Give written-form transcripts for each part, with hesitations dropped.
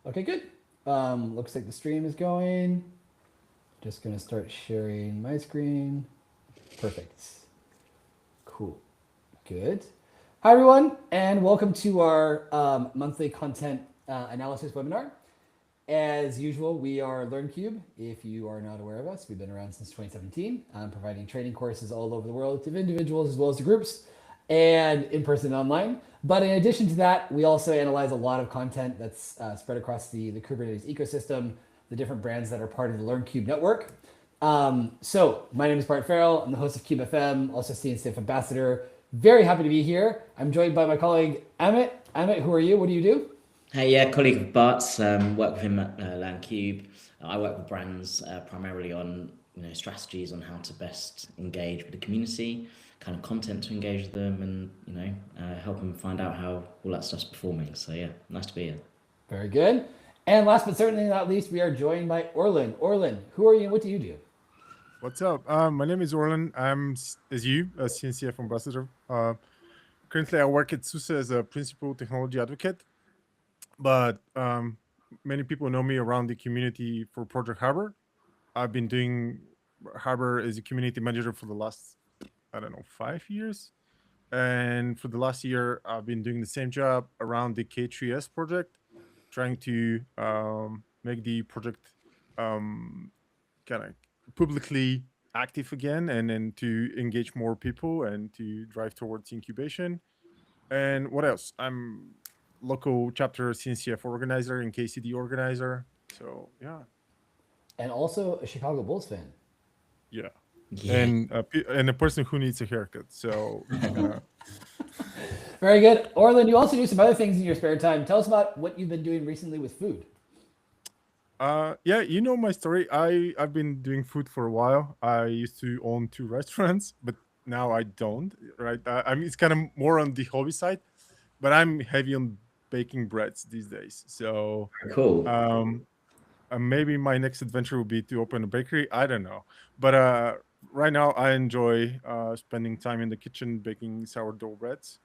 Okay, good. Looks like the stream is going. Just gonna start sharing my screen. Perfect. Cool. Good. Hi, everyone, and welcome to our monthly content analysis webinar. As usual, we are LearnCube. If you are not aware of us, we've been around since 2017, providing training courses all over the world to individuals as well as to groups, and in person and online. But in addition to that, we also analyze a lot of content that's spread across the Kubernetes ecosystem, the different brands that are part of the LearnCube network. So my name is Bart Farrell. I'm the host of Cube FM, also CNCF ambassador. Very happy to be here. I'm joined by my colleague Amit. Amit, who are you? What do you do? Hey, yeah, colleague of Bart's, work with him at LandCube. I work with brands primarily on strategies on how to best engage with the community, kind of content to engage with them, and help them find out how all that stuff's performing. So yeah, nice to be here. Very good. And last but certainly not least, we are joined by Orlin. Orlin, who are you and what do you do? What's up? My name is Orlin. I'm, as you, a CNCF ambassador. Currently, I work at Suse as a principal technology advocate, but many people know me around the community for Project Harbor. I've been doing Harbor as a community manager for the last, 5 years. And for the last year, I've been doing the same job around the K3S project, trying to make the project kind of publicly active again, and then to engage more people and to drive towards incubation. And what else? I'm local chapter CNCF organizer and KCD organizer. So yeah. And also a Chicago Bulls fan. Yeah. Yeah. And a person who needs a haircut. So Very good. Orlin, you also do some other things in your spare time. Tell us about what you've been doing recently with food. yeah, you know my story. I've been doing food for a while. I used to own 2 restaurants, but now I don't. Right? I mean, it's kind of more on the hobby side, but I'm heavy on baking breads these days. So Cool. maybe my next adventure will be to open a bakery. I don't know, but right now I enjoy spending time in the kitchen baking sourdough breads.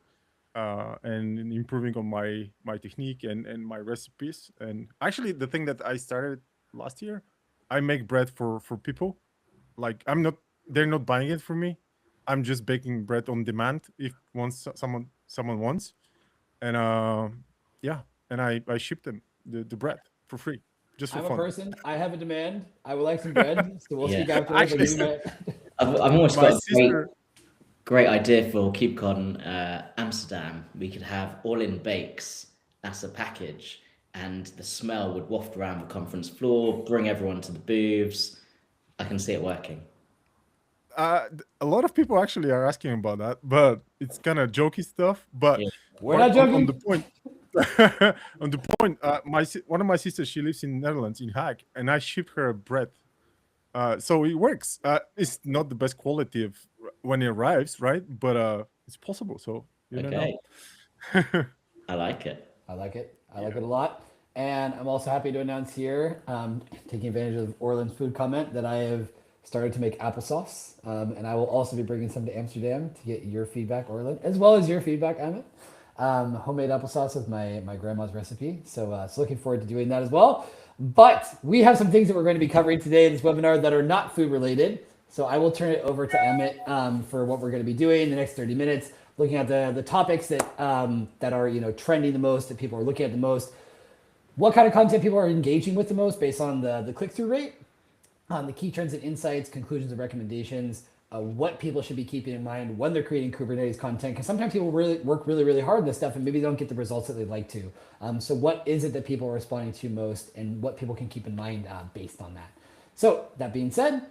And improving on my technique and my recipes. And actually, the thing that I started last year, I make bread for people. Like they're not buying it from me. I'm just baking bread on demand if once someone wants, and yeah, and I ship them the bread for free, just for I'm a fun. person. I have a demand. I would like some bread. So we'll Yeah. speak afterwards. Actually, I've almost my got a sister. great idea for KubeCon Amsterdam. We could have Orlin Bakes as a package, and the smell would waft around the conference floor, bring everyone to the booths. I can see it working. A lot of people actually are asking about that, but it's kind of jokey stuff. But Yeah. We're not on joking. the point, on the point, one of my sisters, she lives in Netherlands in Hague, and I shipped her bread. So it works. It's not the best quality of when it arrives, right? But it's possible. So you don't Okay, know. I like it. I like it. I like Yeah. it a lot. And I'm also happy to announce here, taking advantage of Orlin's food comment, that I have started to make applesauce. And I will also be bringing some to Amsterdam to get your feedback, Orlin, as well as your feedback, Amit. Homemade applesauce with my grandma's recipe. So looking forward to doing that as well. But we have some things that we're going to be covering today in this webinar that are not food related. So I will turn it over to Amit for what we're going to be doing in the next 30 minutes, looking at the topics that that are trending the most, that people are looking at the most, what kind of content people are engaging with the most based on the click-through rate, the key trends and insights, conclusions and recommendations, what people should be keeping in mind when they're creating Kubernetes content, because sometimes people work really hard on this stuff and maybe they don't get the results that they'd like to. So what is it that people are responding to most, and what people can keep in mind based on that? So that being said,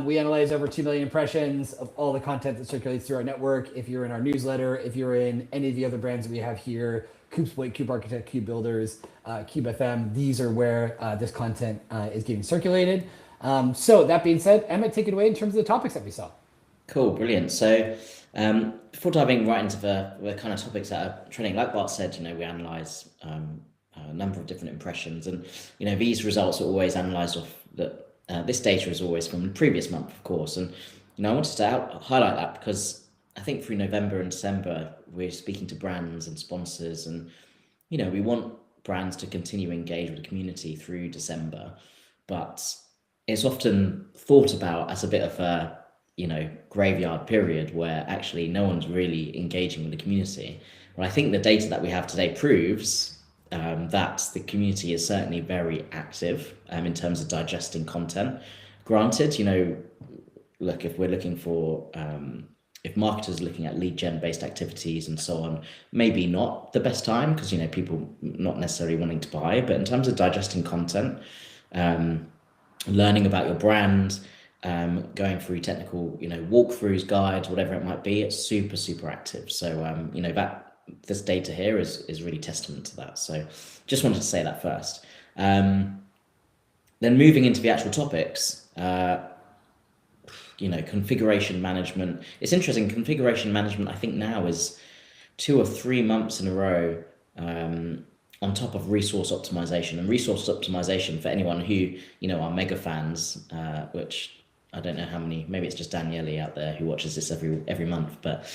we analyze over 2 million impressions of all the content that circulates through our network. If you're in our newsletter, if you're in any of the other brands that we have here, KubeSplit, Kube Architect, Kube Builders, Cube FM, these are where this content is getting circulated. So that being said, Emmett, take it away in terms of the topics that we saw. Cool, brilliant. So before diving right into the kind of topics that are trending, like Bart said, we analyze a number of different impressions, and these results are always analyzed off this data is always from the previous month, of course. And I wanted to highlight that because I think through November and December we're speaking to brands and sponsors, and we want brands to continue engage with the community through December, but it's often thought about as a bit of a graveyard period where actually no one's really engaging with the community. Well, I think the data that we have today proves that the community is certainly very active in terms of digesting content. Granted, look, if we're looking for if marketers are looking at lead gen based activities and so on, maybe not the best time because people not necessarily wanting to buy. But in terms of digesting content, learning about your brand, going through technical walkthroughs, guides, whatever it might be, it's super active. So that this data here is really testament to that. So just wanted to say that first. Then moving into the actual topics, configuration management. It's interesting. Configuration management, I think now is 2 or 3 months in a row on top of resource optimization. And resource optimization, for anyone who are mega fans, which I don't know how many, maybe it's just Daniele out there who watches this every month, but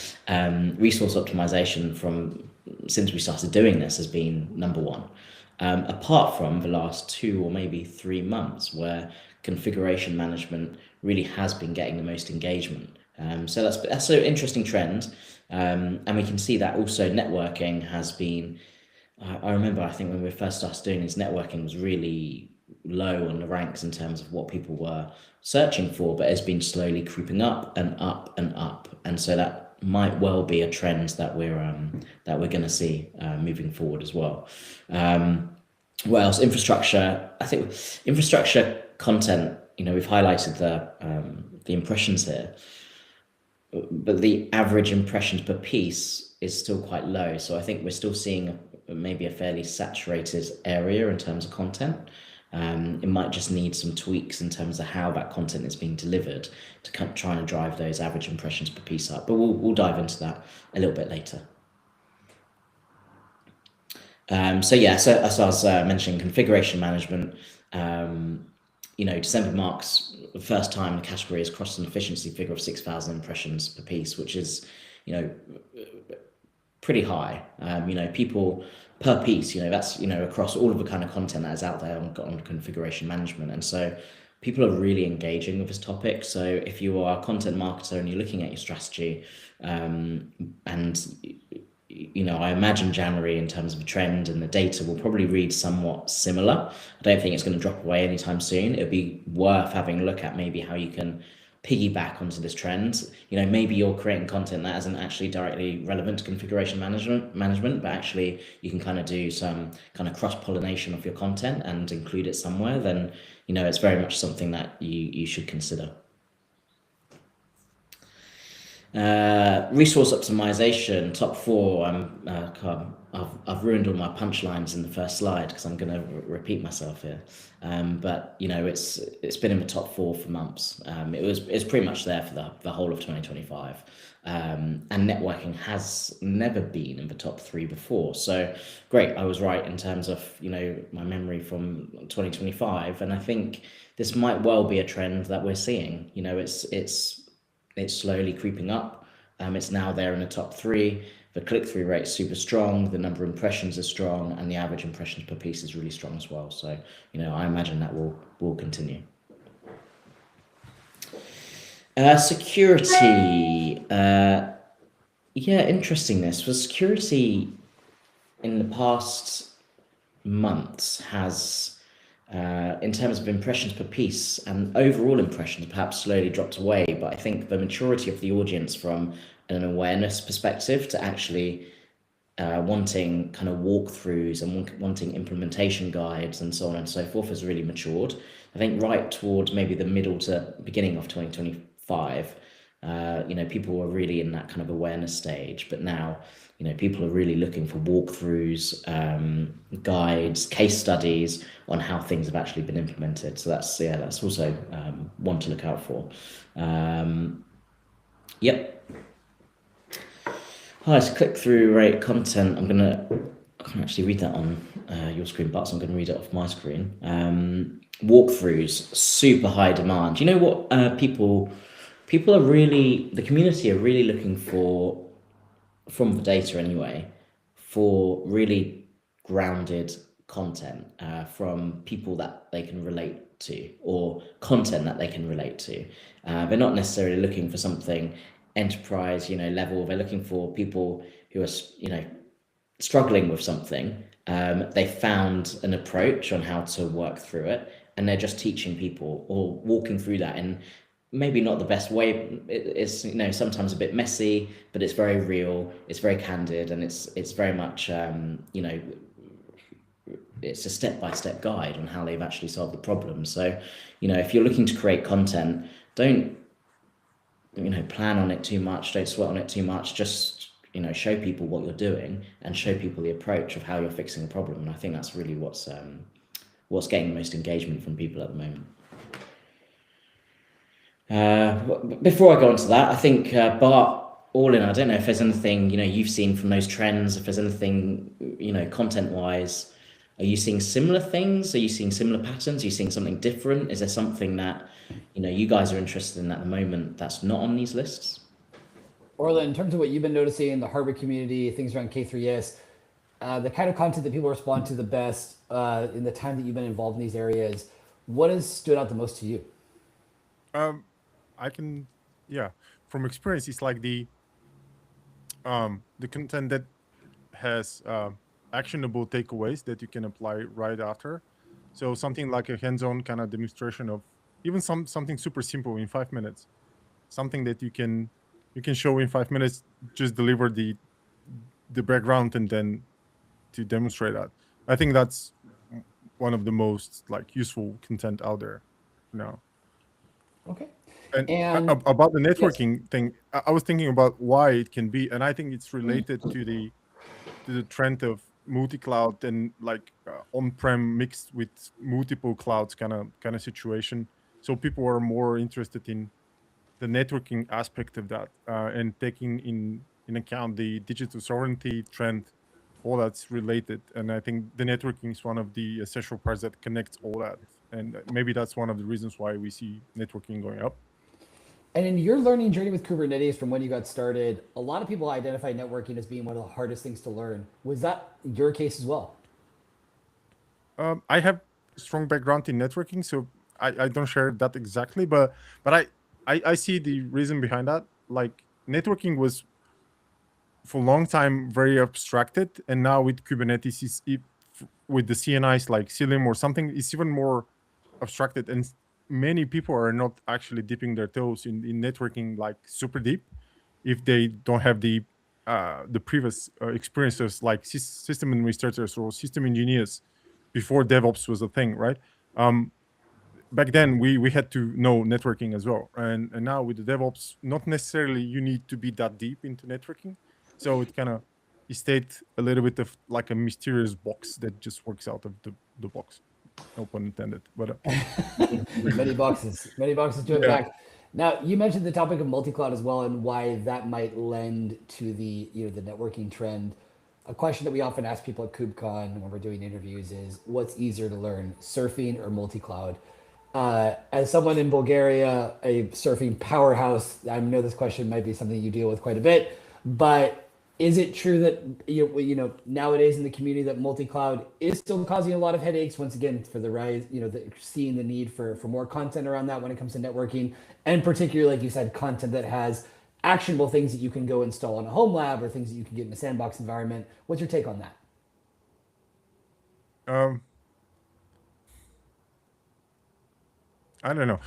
resource optimization since we started doing this has been number one. Apart from the last 2 or maybe 3 months where configuration management really has been getting the most engagement. So that's an interesting trend. And we can see that also networking has been, I remember, I think when we first started doing this, networking was really low on the ranks in terms of what people were searching for, but it's been slowly creeping up and up and up. And so that might well be a trend that we're going to see moving forward as well. What else? Infrastructure. I think infrastructure content, we've highlighted the impressions here, but the average impressions per piece is still quite low. So I think we're still seeing maybe a fairly saturated area in terms of content. It might just need some tweaks in terms of how that content is being delivered to try and drive those average impressions per piece up. But we'll dive into that a little bit later. So as I was mentioning, configuration management, December marks the first time the category has crossed an efficiency figure of 6,000 impressions per piece, which is, pretty high. People per piece, that's, across all of the kind of content that is out there on configuration management. And so people are really engaging with this topic. So if you are a content marketer and you're looking at your strategy, I imagine January in terms of a trend and the data will probably read somewhat similar. I don't think it's going to drop away anytime soon. It'd be worth having a look at maybe how you can piggyback onto this trend. Maybe you're creating content that isn't actually directly relevant to configuration management, but actually you can kind of do some kind of cross-pollination of your content and include it somewhere. Then, it's very much something that you should consider. Resource optimization, top 4. I've ruined all my punchlines in the first slide because I'm going to repeat myself here. But it's been in the top 4 for months. It's pretty much there for the whole of 2025. And networking has never been in the top 3 before. So great, I was right in terms of my memory from 2025, and I think this might well be a trend that we're seeing. It's slowly creeping up. It's now there in the top 3. The click-through rate is super strong. The number of impressions is strong, and the average impressions per piece is really strong as well. So, I imagine that will continue. Security. Interesting. This for security in the past months has, in terms of impressions per piece and overall impressions, perhaps slowly dropped away. But I think the maturity of the audience from an awareness perspective to actually wanting kind of walkthroughs and wanting implementation guides and so on and so forth has really matured. I think right towards maybe the middle to beginning of 2025, people were really in that kind of awareness stage. But now, people are really looking for walkthroughs, guides, case studies on how things have actually been implemented. So that's also one to look out for. Yep. Highest click-through rate content. I can't actually read that on your screen, but so I'm going to read it off my screen. Walkthroughs, super high demand. You know what? People are really, the community are really looking for, from the data anyway, for really grounded content from people that they can relate to, or content that they can relate to. They're not necessarily looking for something enterprise, level. They're looking for people who are, struggling with something. They found an approach on how to work through it, and they're just teaching people or walking through that in maybe not the best way. It's sometimes a bit messy, but it's very real. It's very candid, and it's very much it's a step-by-step guide on how they've actually solved the problem. So, if you're looking to create content, don't plan on it too much, don't sweat on it too much. Just show people what you're doing and show people the approach of how you're fixing a problem. And I think that's really what's getting the most engagement from people at the moment. Before I go on to that, I think Bart, Orlin, I don't know if there's anything you've seen from those trends, if there's anything content wise. Are you seeing similar things? Are you seeing similar patterns? Are you seeing something different? Is there something that you guys are interested in at the moment that's not on these lists? Orlin, in terms of what you've been noticing in the Harvard community, things around K3S, the kind of content that people respond to the best in the time that you've been involved in these areas, what has stood out the most to you? I can, from experience, it's like the content that has actionable takeaways that you can apply right after. So something like a hands-on kind of demonstration of even something super simple in 5 minutes, something that you can show in 5 minutes, just deliver the background and then to demonstrate that. I think that's one of the most useful content out there now. Okay. And about the networking thing, I was thinking about why it can be, and I think it's related to the trend of multi-cloud and on-prem mixed with multiple clouds kind of situation. So people are more interested in the networking aspect of that and taking in account the digital sovereignty trend, all that's related. And I think the networking is one of the essential parts that connects all that. And maybe that's one of the reasons why we see networking going up. And in your learning journey with Kubernetes from when you got started, a lot of people identify networking as being one of the hardest things to learn. Was that your case as well? I have a strong background in networking, so I don't share that exactly, but I see the reason behind that. Networking was for a long time very abstracted, and now with Kubernetes, with the CNIs like Cilium or something, it's even more abstracted, and many people are not actually dipping their toes in networking super deep if they don't have the previous experiences like system administrators or system engineers before DevOps was a thing, right? Back then we had to know networking as well, and now with the DevOps, not necessarily you need to be that deep into networking, so it kind of stayed a little bit of a mysterious box that just works out of the box. No pun intended, but many boxes to unpack. Now, you mentioned the topic of multi-cloud as well, and why that might lend to the the networking trend. A question that we often ask people at KubeCon when we're doing interviews is, what's easier to learn, surfing or multi-cloud? As someone in Bulgaria, a surfing powerhouse, I know this question might be something you deal with quite a bit, but is it true that nowadays in the community that multi-cloud is still causing a lot of headaches once again for the rise, seeing the need for more content around that when it comes to networking, and particularly, like you said, content that has actionable things that you can go install on a home lab or things that you can get in a sandbox environment. What's your take on that? I don't know.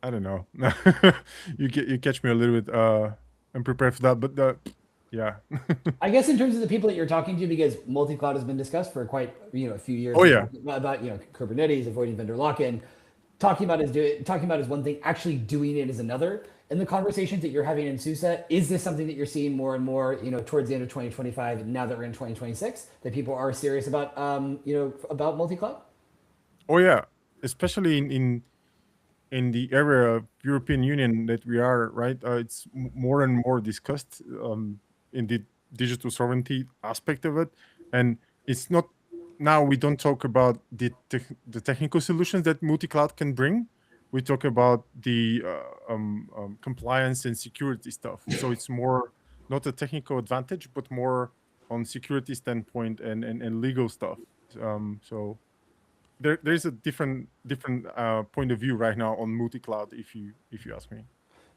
I don't know. you catch me a little bit unprepared for that, but yeah. I guess in terms of the people that you're talking to, because multi-cloud has been discussed for quite a few years. Oh yeah. About Kubernetes, avoiding vendor lock-in. Talking about is one thing, actually doing it is another. In the conversations that you're having in Suse, is this something that you're seeing more and more, towards the end of 2025, now that we're in 2026, that people are serious about, about multi-cloud? Oh yeah, especially in the area of European Union that we are, right? It's more and more discussed in the digital sovereignty aspect of it, and it's not. Now we don't talk about the technical solutions that multi-cloud can bring. We talk about the compliance and security stuff. So it's more not a technical advantage, but more security standpoint and legal stuff. So there's a different point of view right now on multi-cloud, if you ask me.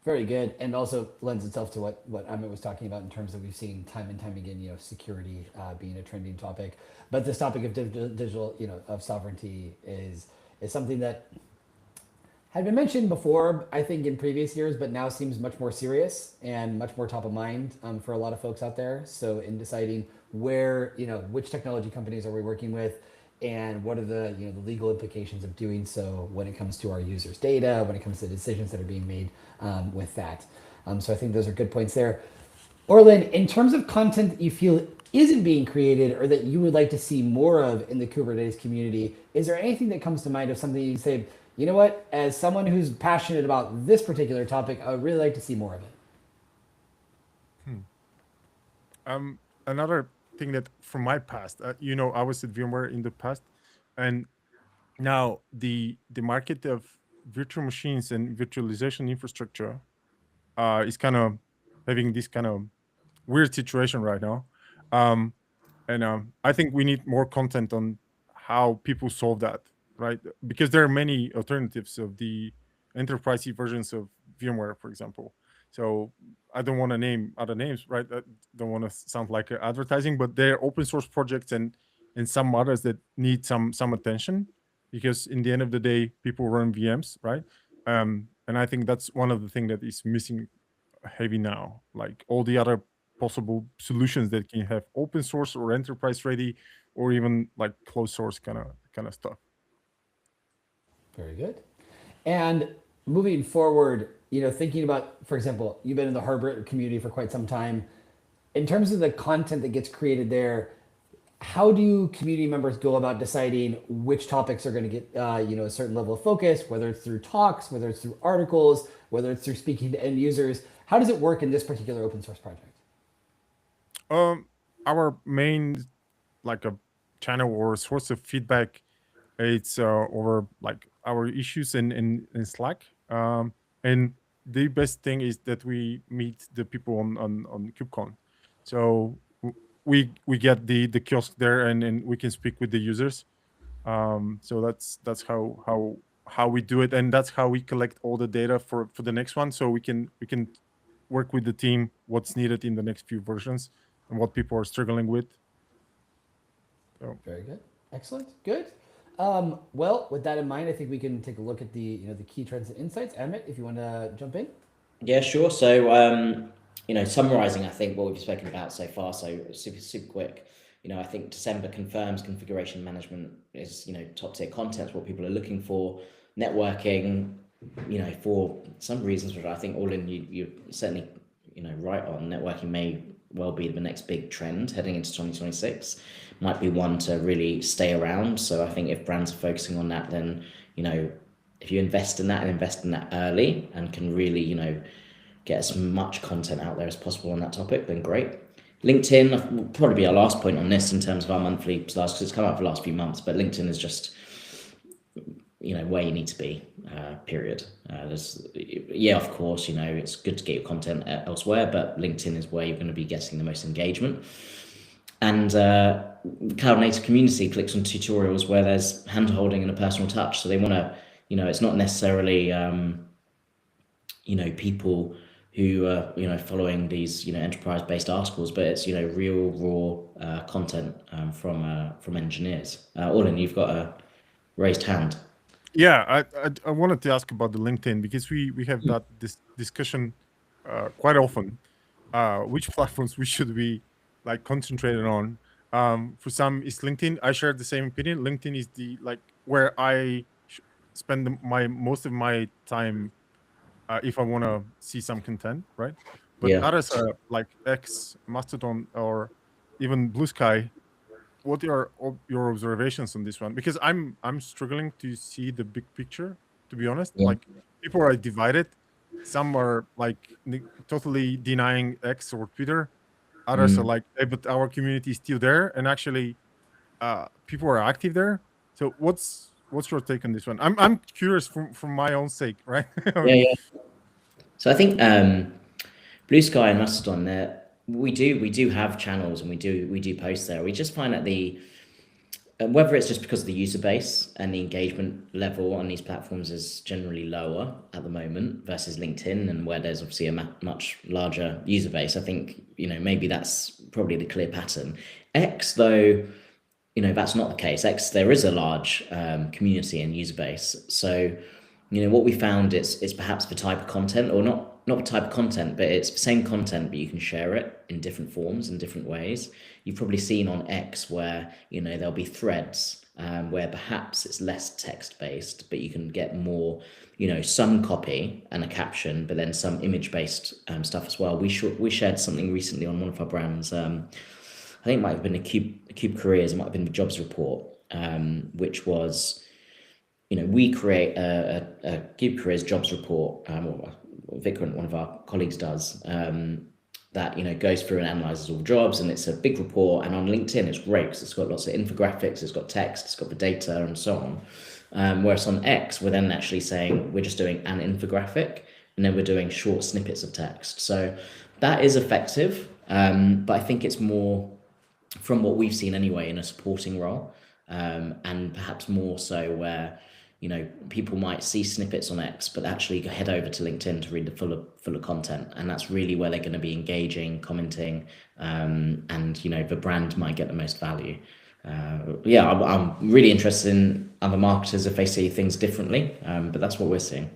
Very good, and also lends itself to what Amit was talking about in terms of we've seen time and time again, security being a trending topic. But this topic of digital, of sovereignty is something that had been mentioned before, I think, in previous years, but now seems much more serious and much more top of mind for a lot of folks out there. So in deciding where, which technology companies are we working with, and what are the the legal implications of doing so when it comes to our users' data, when it comes to decisions that are being made with that. So I think those are good points there. Orlin, in terms of content that you feel isn't being created or that you would like to see more of in the Kubernetes community, is there anything that comes to mind of something you say, you know what, as someone who's passionate about this particular topic, I would really like to see more of it? Another thing that from my past, I was at VMware in the past, and now the market of virtual machines and virtualization infrastructure is kind of having this kind of weird situation right now. And I think we need more content on how people solve that, right? Because there are many alternatives of the enterprise versions of VMware, for example. So I don't want to name other names, right? I don't want to sound like advertising, but there are open source projects and some others that need some attention, because in the end of the day, people run VMs, right? And I think that's one of the things that is missing heavy now. Like all the other possible solutions that can have open source or enterprise ready, or even like closed source kind of stuff. Very good. And moving forward, thinking about, for example, you've been in the hardware community for quite some time. In terms of the content that gets created there, how do community members go about deciding which topics are going to get, a certain level of focus, whether it's through talks, whether it's through articles, whether it's through speaking to end users? How does it work in this particular open source project? Our main like a channel or source of feedback, it's over like our issues in Slack. And the best thing is that we meet the people on KubeCon. So we get the kiosk there, and we can speak with the users. So that's how we do it, and that's how we collect all the data for the next one. So we can work with the team what's needed in the next few versions and what people are struggling with. So. Very good. Excellent. Good. Well, with that in mind, I think we can take a look at the key trends and insights. Amit, if you want to jump in. Yeah, sure. So, summarizing, I think what we've spoken about so far, so super quick. I think December confirms configuration management is, top tier content, what people are looking for. Networking, for some reasons, which I think Orlin, you're certainly, right on. Networking may well be the next big trend heading into 2026. Might be one to really stay around. So I think if brands are focusing on that, then, if you invest in that and invest in that early and can really, get as much content out there as possible on that topic, then great. LinkedIn will probably be our last point on this in terms of our monthly stars, because it's come out for the last few months, but LinkedIn is just, where you need to be, period. Of course, it's good to get your content elsewhere, but LinkedIn is where you're going to be getting the most engagement. And cloud native community clicks on tutorials where there's hand holding and a personal touch. So they want to, it's not necessarily, people who are, following these, enterprise-based articles, but it's, real raw content from engineers. Orlin, you've got a raised hand. Yeah, I wanted to ask about the LinkedIn, because we have that discussion quite often. Which platforms we should be like concentrated on? For some, is LinkedIn. I share the same opinion. LinkedIn is the where I spend most of my time if I want to see some content, right? But others are like X, Mastodon, or even Blue Sky. What are your observations on this one? Because I'm struggling to see the big picture, to be honest. Like people are divided. Some are like totally denying X or Twitter. Others are like, hey, but our community is still there, and actually people are active there. So what's your take on this one? I'm curious from my own sake, right? Yeah. So I think Blue Sky and Mastodon, we do have channels, and we do post there. We just find that whether it's just because of the user base and the engagement level on these platforms is generally lower at the moment versus LinkedIn, and where there's obviously a much larger user base. I think, maybe that's probably the clear pattern. X, though, that's not the case. X, there is a large community and user base. So, what we found is perhaps the type of content, or not the type of content, but it's the same content, but you can share it in different forms and different ways. You've probably seen on X where, there'll be threads where perhaps it's less text-based, but you can get more, some copy and a caption, but then some image-based stuff as well. We shared something recently on one of our brands. I think it might have been a Cube Careers, it might have been the jobs report, which was, we create a Cube Careers jobs report, or Vikrant, one of our colleagues, does, that, goes through and analyzes all jobs, and it's a big report. And on LinkedIn, it's great because it's got lots of infographics, it's got text, it's got the data, and so on. Whereas on X, we're then actually saying we're just doing an infographic, and then we're doing short snippets of text. So that is effective, but I think it's more, from what we've seen anyway, in a supporting role, and perhaps more so where, people might see snippets on X, but actually head over to LinkedIn to read the fuller content. And that's really where they're going to be engaging, commenting, and, the brand might get the most value. Yeah, I'm really interested in other marketers if they see things differently, but that's what we're seeing.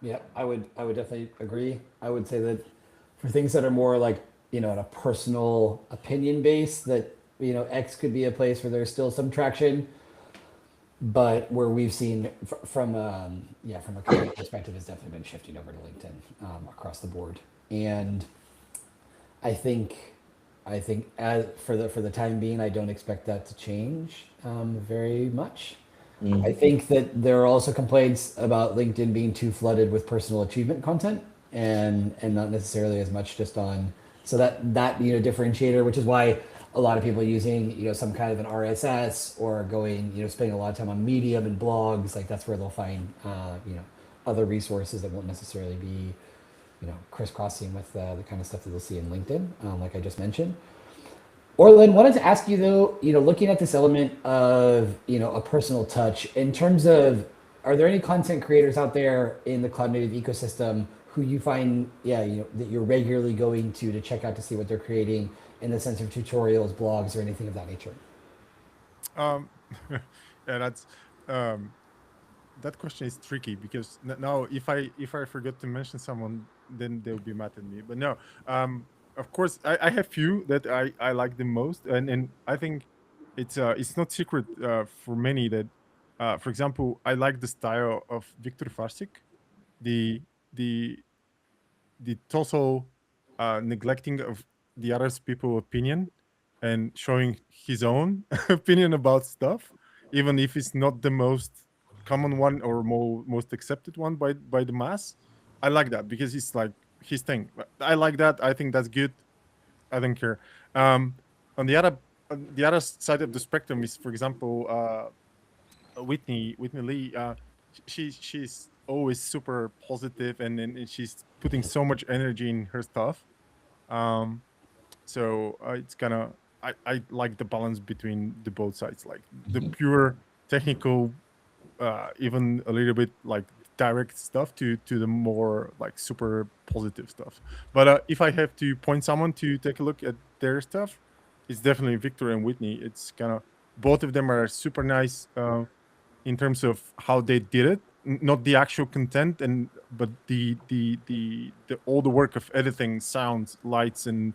Yeah, I would definitely agree. I would say that for things that are more like, on a personal opinion base, that, X could be a place where there's still some traction, but where we've seen from a company perspective, has definitely been shifting over to LinkedIn across the board. And I think as for the time being, I don't expect that to change very much. I think that there are also complaints about LinkedIn being too flooded with personal achievement content, and not necessarily as much just on, so that differentiator, which is why a lot of people are using some kind of an RSS, or going spending a lot of time on Medium and blogs. Like, that's where they'll find other resources that won't necessarily be crisscrossing with the kind of stuff that they'll see in LinkedIn, like I just mentioned. Orlin, wanted to ask you though, looking at this element of a personal touch, in terms of, are there any content creators out there in the cloud native ecosystem who you find that you're regularly going to check out to see what they're creating, in the sense of tutorials, blogs, or anything of that nature? Yeah, that's that question is tricky, because now if I forget to mention someone, then they'll be mad at me. But no, of course I have few that I like the most, and I think it's not secret for many that, for example, I like the style of Viktor Farsik, the total neglecting of the other people's opinion, and showing his own opinion about stuff, even if it's not the most common one or most accepted one by the mass. I like that because it's like his thing. I like that. I think that's good. I don't care. On the other side of the spectrum is, for example, Whitney Lee. She's always super positive, and she's putting so much energy in her stuff. So it's kind of, I like the balance between the both sides, like the pure technical, even a little bit like direct stuff, to the more like super positive stuff. But if I have to point someone to take a look at their stuff, it's definitely Victor and Whitney. It's kind of, both of them are super nice in terms of how they did it, not the actual content, but the all the work of editing, sounds, lights, and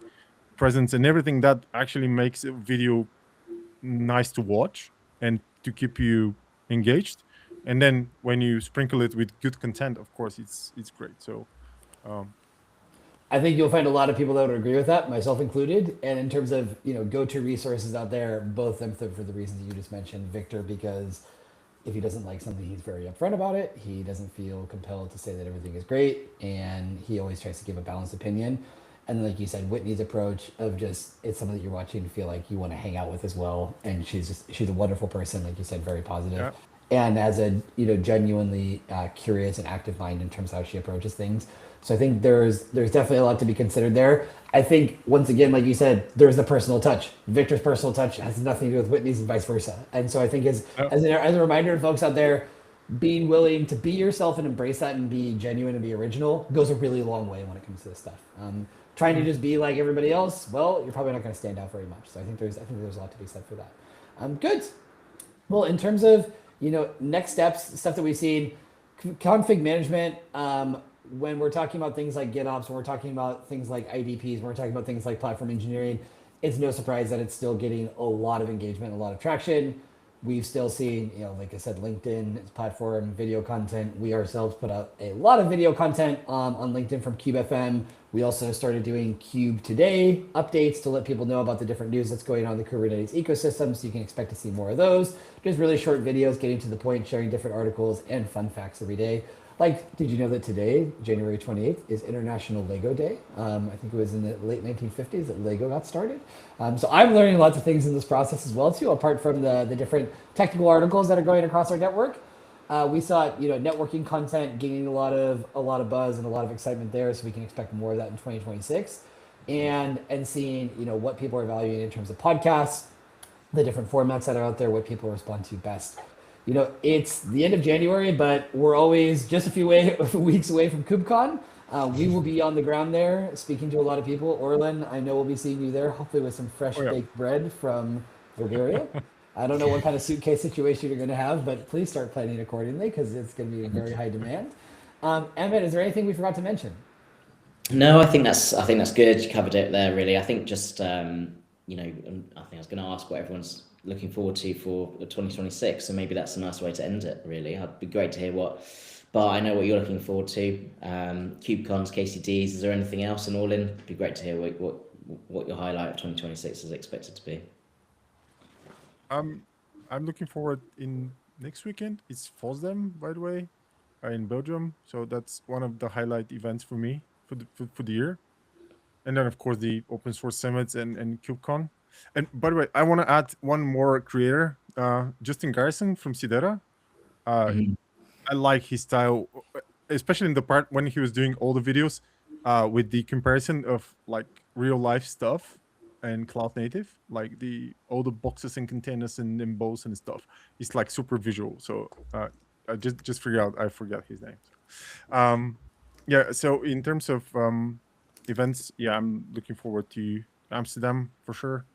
presence, and everything that actually makes a video nice to watch and to keep you engaged. And then when you sprinkle it with good content, of course, it's great. So I think you'll find a lot of people that would agree with that, myself included. And in terms of go-to resources out there, both of them for the reasons that you just mentioned. Victor, because if he doesn't like something, he's very upfront about it. He doesn't feel compelled to say that everything is great, and he always tries to give a balanced opinion. And then, like you said, Whitney's approach of just, it's someone that you're watching and feel like you want to hang out with as well. And she's a wonderful person, like you said, very positive. Yeah. and has a genuinely curious and active mind in terms of how she approaches things. So I think there's definitely a lot to be considered there. I think once again, like you said, there's the personal touch. Victor's personal touch has nothing to do with Whitney's and vice versa. And so I think as a reminder to folks out there, being willing to be yourself and embrace that and be genuine and be original goes a really long way when it comes to this stuff. Trying to just be like everybody else, well, you're probably not going to stand out very much. So I think there's a lot to be said for that. Good. Well, in terms of next steps, stuff that we've seen, config management. When we're talking about things like GitOps, when we're talking about things like IDPs, when we're talking about things like platform engineering, it's no surprise that it's still getting a lot of engagement, a lot of traction. We've still seen, like I said, LinkedIn platform, video content. We ourselves put out a lot of video content on LinkedIn from CubeFM. We also started doing Cube Today updates to let people know about the different news that's going on in the Kubernetes ecosystem. So you can expect to see more of those. Just really short videos, getting to the point, sharing different articles and fun facts every day. Like, did you know that today, January 28th, is International Lego Day? I think it was in the late 1950s that Lego got started. So I'm learning lots of things in this process as well, too, apart from the different technical articles that are going across our network. We saw, networking content gaining a lot of buzz and a lot of excitement there, so we can expect more of that in 2026. And seeing, what people are valuing in terms of podcasts, the different formats that are out there, what people respond to best. It's the end of January, but we're always just a few weeks away from KubeCon. We will be on the ground there speaking to a lot of people. Orlin, I know we'll be seeing you there, hopefully with some fresh baked bread from Bulgaria. I don't know what kind of suitcase situation you're going to have, but please start planning accordingly because it's going to be in very high demand. Amit, is there anything we forgot to mention? No, I think that's good. You covered it there, really. I think just I think I was going to ask what everyone's looking forward to for 2026, so maybe that's a nice way to end it, really. It'd be great to hear Bart, I know what you're looking forward to. KubeCons, KCDs, is there anything else? And Orlin, it'd be great to hear what your highlight of 2026 is expected to be. I'm looking forward in next weekend. It's FOSDEM, by the way, in Belgium. So that's one of the highlight events for me for the year. And then, of course, the open source summits and KubeCon. And by the way, I want to add one more creator, Justin Garrison from Sidera. I like his style, especially in the part when he was doing all the videos with the comparison of like real life stuff and cloud native, like all the boxes and containers and embos and stuff. It's like super visual. So I just figured out, I forgot his name. So in terms of events, I'm looking forward to Amsterdam for sure.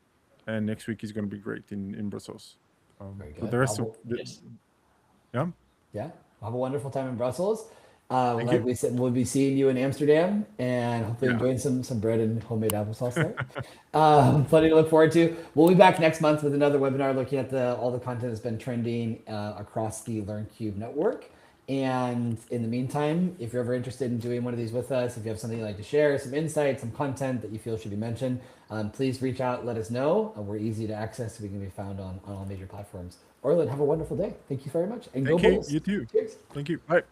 And next week is going to be great in Brussels. But the rest have a wonderful time in Brussels. Like we said, we'll be seeing you in Amsterdam and hopefully enjoying some bread and homemade applesauce there. Plenty to look forward to. We'll be back next month with another webinar looking at all the content that's been trending across the LearnCube network. And in the meantime, if you're ever interested in doing one of these with us, if you have something you'd like to share, some insights, some content that you feel should be mentioned, please reach out, let us know. We're easy to access, so we can be found on all major platforms. Orlin, have a wonderful day. Thank you very much. And Thank go you. Bulls. You too. Cheers. Thank you. Bye.